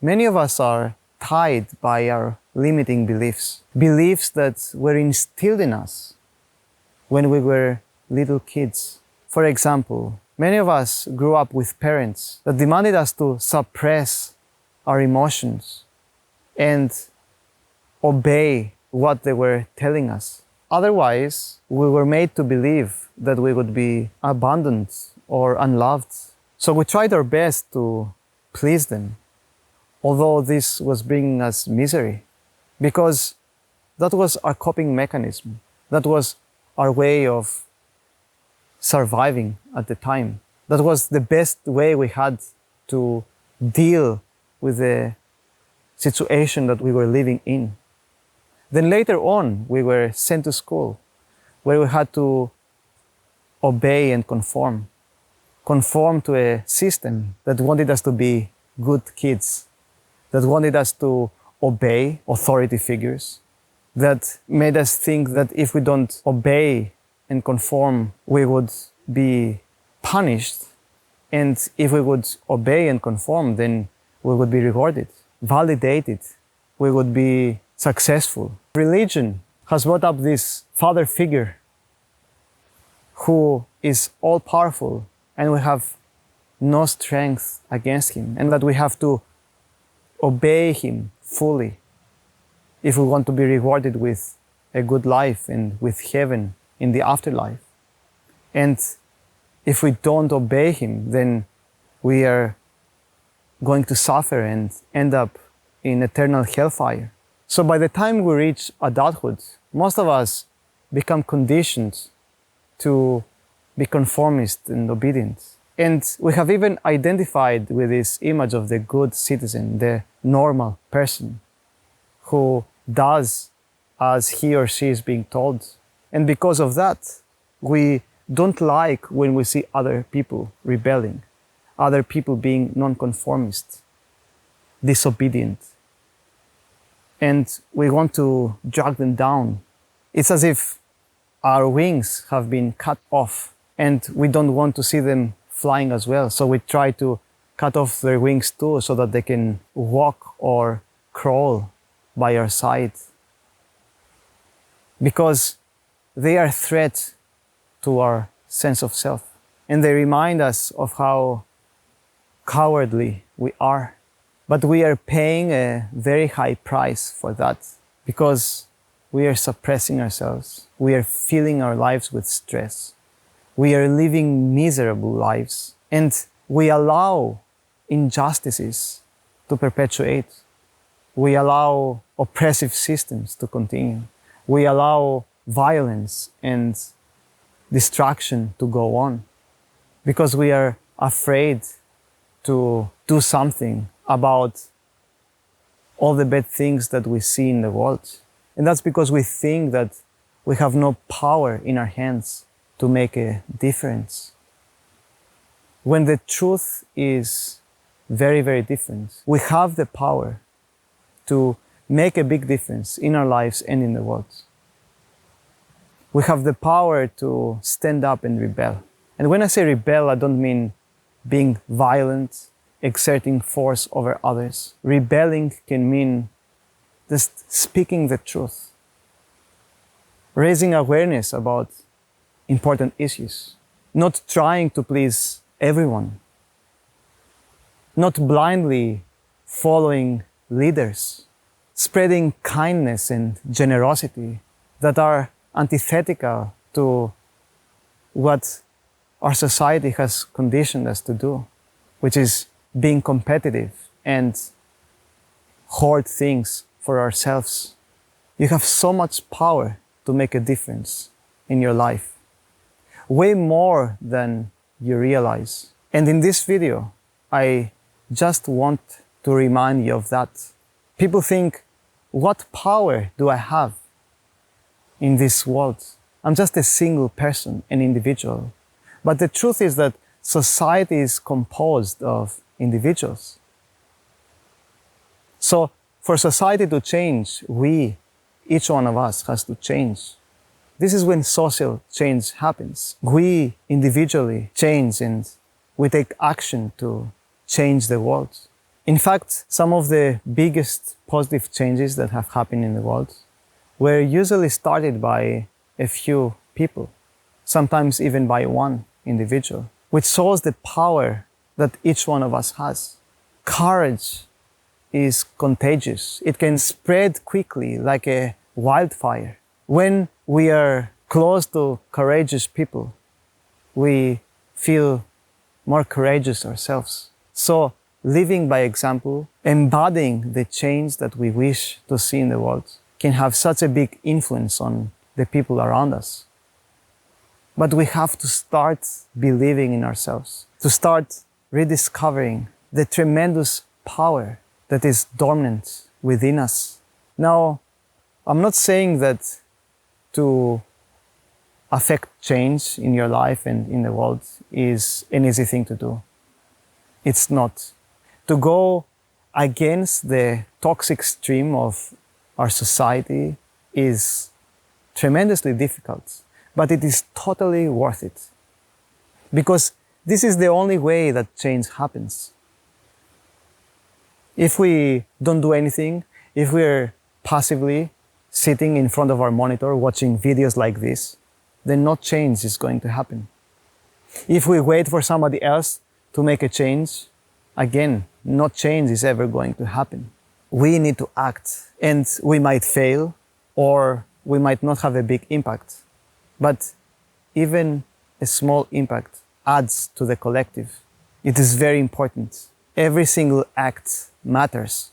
Many of us are tied by our limiting beliefs, beliefs that were instilled in us when we were little kids. For example, many of us grew up with parents that demanded us to suppress our emotions and obey what they were telling us. Otherwise, we were made to believe that we would be abandoned or unloved. So we tried our best to please them, although this was bringing us misery, because that was our coping mechanism. That was our way of surviving at the time. That was the best way we had to deal with the situation that we were living in. Then later on, we were sent to school, where we had to obey and conform to a system that wanted us to be good kids, that wanted us to obey authority figures, that made us think that if we don't obey and conform, we would be punished. And if we would obey and conform, then we would be rewarded, validated, we would be successful. Religion has brought up this father figure who is all powerful and we have no strength against him, and that we have to obey him fully if we want to be rewarded with a good life and with heaven in the afterlife. And if we don't obey him, then we are going to suffer and end up in eternal hellfire. So by the time we reach adulthood, most of us become conditioned to be conformist and obedient. And we have even identified with this image of the good citizen, the normal person who does as he or she is being told. And because of that, we don't like when we see other people rebelling, other people being nonconformist, disobedient. And we want to drag them down. It's as if our wings have been cut off and we don't want to see them flying as well. So we try to cut off their wings too so that they can walk or crawl by our side. Because they are a threat to our sense of self. And they remind us of how cowardly we are. But we are paying a very high price for that because we are suppressing ourselves. We are filling our lives with stress. We are living miserable lives. And we allow injustices to perpetuate. We allow oppressive systems to continue. We allow violence and destruction to go on because we are afraid to do something about all the bad things that we see in the world. And that's because we think that we have no power in our hands to make a difference. When the truth is very, very different, we have the power to make a big difference in our lives and in the world. We have the power to stand up and rebel. And when I say rebel, I don't mean being violent, exerting force over others. Rebelling can mean just speaking the truth, raising awareness about important issues, not trying to please everyone, not blindly following leaders, spreading kindness and generosity that are antithetical to what our society has conditioned us to do, which is being competitive and hoard things for ourselves. You have so much power to make a difference in your life, way more than you realize. And in this video, I just want to remind you of that. People think, what power do I have in this world? I'm just a single person, an individual. But the truth is that society is composed of individuals. So for society to change, each one of us has to change. This is when social change happens. We individually change and we take action to change the world. In fact, some of the biggest positive changes that have happened in the world were usually started by a few people, sometimes even by one individual, which shows the power that each one of us has. Courage is contagious. It can spread quickly like a wildfire. When we are close to courageous people, we feel more courageous ourselves. So, living by example, embodying the change that we wish to see in the world, can have such a big influence on the people around us. But we have to start believing in ourselves, to start rediscovering the tremendous power that is dormant within us. Now, I'm not saying that to affect change in your life and in the world is an easy thing to do. It's not. To go against the toxic stream of our society is tremendously difficult, but it is totally worth it. Because this is the only way that change happens. If we don't do anything, if we're passively sitting in front of our monitor watching videos like this, then no change is going to happen. If we wait for somebody else to make a change, again, no change is ever going to happen. We need to act, and we might fail, or we might not have a big impact. But even a small impact adds to the collective. It is very important. Every single act matters.